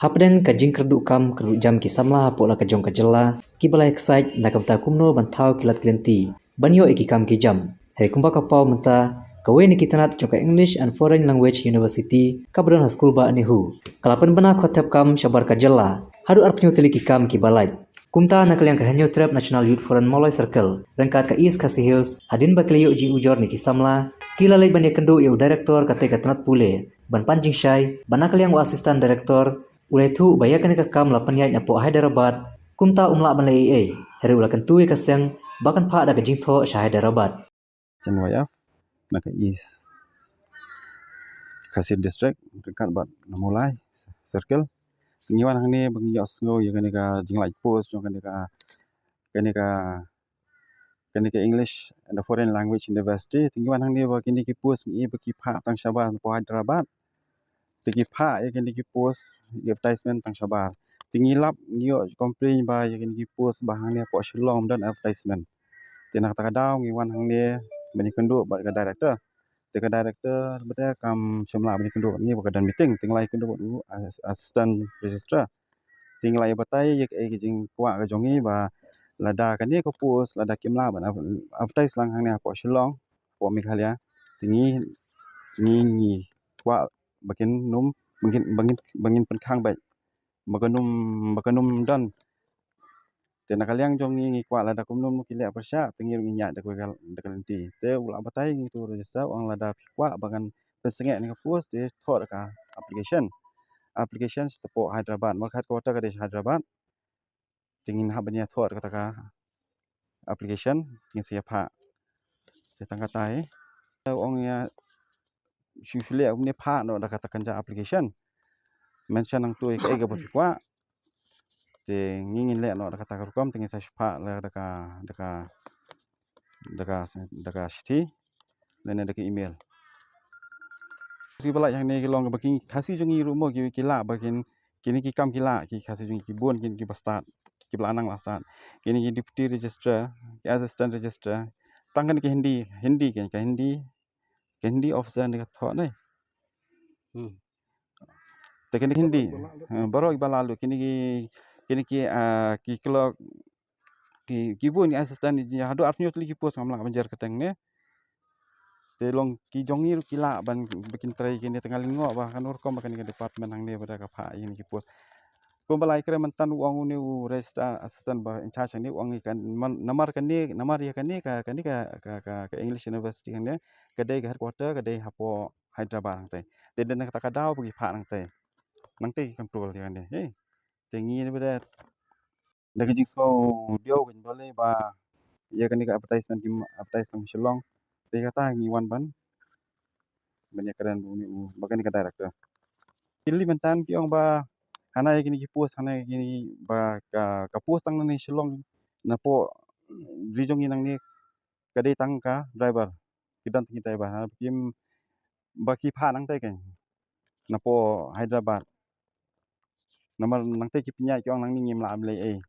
Hapden kajing kerduk jam ki samla hapo la kajong kajela ki balai exite na kamta kumno bantau kilat klenti banyo iki kam ki jam hari kumba kapau menta kawe ni kitanat joka English and Foreign Language University kabron school ba anihu kalapan bana khotep kam shabar kajela hadu arpnyo teli ki kam ki balai kumta nakaliang kahanyo trap National Youth Foreign Molloy Circle rangkat ka East Khasi Hills hadin bakliyo ji ujor ni ki samla kilalai banya kendu yu director kate katanat pule ban panjing syai banakaliang wa assistant director ulai tu bayakan ka kam lapan yai napo Hyderabad kumta umla malai hari ulakan tu kaseng bahkan pak ada kajing tho Hyderabad Wayaf nak East Khasi District dekat bat mulai circle tingiwan hang ni bagi yosgo ya kan ka jinglai post kan ka English and Foreign Language University tingiwan hang ni bagi ni ki post ni bagi pak tang Sabah po Hyderabad tigi pak ya kan ki post advertisement tang Sabah tingilap ngio complain ba ya kan ki post bahang ni po Shillong dan advertisement tinak takadau ngiwan hang ni bani kenduk bat ka director Teka director benda kam semla bani kenduk ni berkedan meeting tinglai kenduk dulu assistant registrar tinglai batai ye ke jing kwa ka jongi ba lada kan ni ko post lada kimla ban advertise lang hang ni po Shillong po Meghalaya tingi ni kwa bakin num bangin penkang bai bakanum dan tena kaliang jongi ngi kwa lada kumnum kile persya tingi nya de kalenti te ula batai ngi tu register orang lada pikwa bagan pesengek ni post te thor ka application tepo Hyderabad markat kota ka de Hyderabad tingin habnya thor kata ka application tingi siapa te tangkatai ong ya usually amne pha no da katakan ja application mention ang tu ke ga pikwa te ngingin le no da kata rukom tingi sa spa la daka city dan ada ke email si balai yang ni long bagi kasih jungi rumo ki kila bakin kini ki kam kila ki kasih jungi ki bon kini ki bastat ki belanang lasat kini ki deputy registrar ki assistant registrar tangan ki hindi ke hindi officer ni thot nei te kini hindi baro balalu kini ki kilo ki bon ni assistant ni hadu apnyo tli ki post ngamla banjar keteng ne te long ki jongi kila ban bikin try kini tengah lingo bah kan urkom kan ke department hang ni pada ka pha ini ki post ko balai kre mantan uang ni register assistant bah in charge ni uang kan namar ya kan ni ka English University kan ni kedai headquarter kedai hapo Hyderabad hang te den kata kadau bagi pha hang te nang te control kan ni tengi ni pada dah kijing so dio kan boleh ba ya kan ni advertisement advertisement Shillong te kata ngiwan ban banyak keren bumi bagan ka director pilih mentan piong ba hana gini ki post hana gini ba ka post tang ni Shillong na po rijong inang ni kadai tang ka driver kidan tingi driver ha kim baki pha nang tai ken na po Hyderabad nomor nang tai ki pinya ki ong nang ni ngim la amle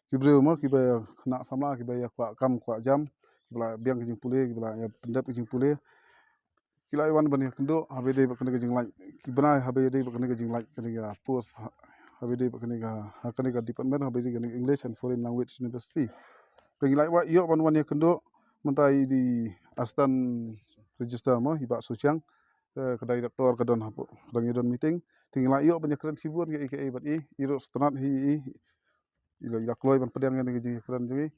Kibreu mo kibaya nak samla kibaya kwa kam kwa jam kibla biang kijing pule kibla ya pendap kijing pule kila iwan bani kendo habede bakene kijing like kibna habede bakene kijing like kene ga post habede bakene ga department habede ga English and Foreign Language University pengi like wa iyo wan ya kendo mentai di astan register mo hiba suciang kedai doktor kedon hapo kedon meeting tinggal iyo banyak keren sibun ke ike bat iro setengah ila kloy ban pedang ngene ji kran ji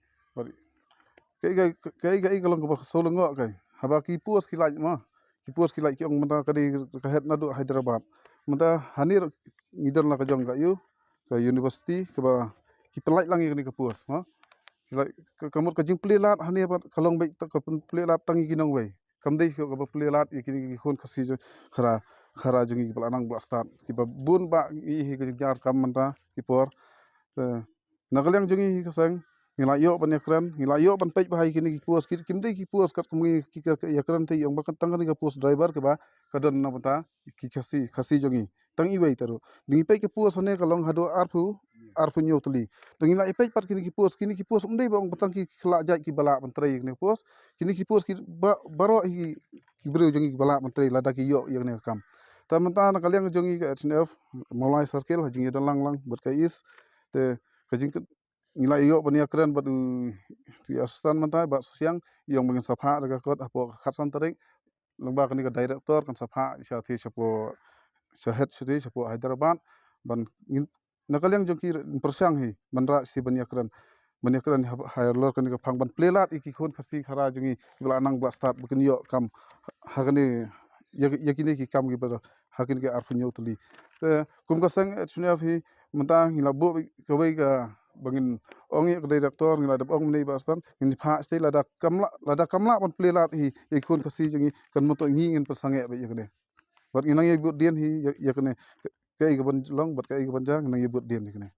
kai kalau ko solo ngok kai haba ki pos ki laj ma ki pos ki laj ki ong menta kadi ka het nadu Hyderabad menta hanir ngidon la ka jong ka yu ka university ke ba ki pelaj lang ni ka pos ma kamut ka jing plelat hani ba kalong bai ka plelat tangi kinong bai kamdei ko ba plelat ki khon khasi khara jungi ki pelanang blastat ki ba bun ba i ki jar kam menta ki por Nagaliang jungi kasang ngilayo ban yakran ngilayo ban pej bahai kini ki puas kimdei ki puas kat kumi ki yakran te yang bakan tangani ka puas driver ke ba kadan na bata ki khasi jungi tang iwei taru dingi pej ki puas hone kalong hado arpu arpunyo tuli dengila ipek pat kini ki pos umdei bang betang ki kelak jai ki balak menteri kini pos kini ki pos ki baro ki bru jongi ki balak menteri lada ki yok yang ne kam ta menta na kaliang jongi ka SNF mulai circle jingi dan lang lang ber ka is te ka jing ngila yok bania keren batu ti astan menta ba siang yang mengin sapha daga kot apo khatsan tarik lengba kini ka director kan sapha sya thi sapo Syahid Sri Sapo Hyderabad ban nakaliang jongki persiang hi manra si bania kran higher lor kan ka phang ban plelat iki khon khasi khara jongi bla nang bla start bukin yo kam hagani yakini ki kam gi bada hakin ke arpunyo tuli te kum ka sang etsunia hi menta ngila bo ka wei ka bangin ongi ka director ngila dap ong nei bastan ngin pha ste lada kamla ban plelat hi ikhon khasi jongi kan moto ngi ngin pasange ba yakne bat inang ye but dien hi yakne ke ke ban long bat ke ban jang nang ye but dien yakne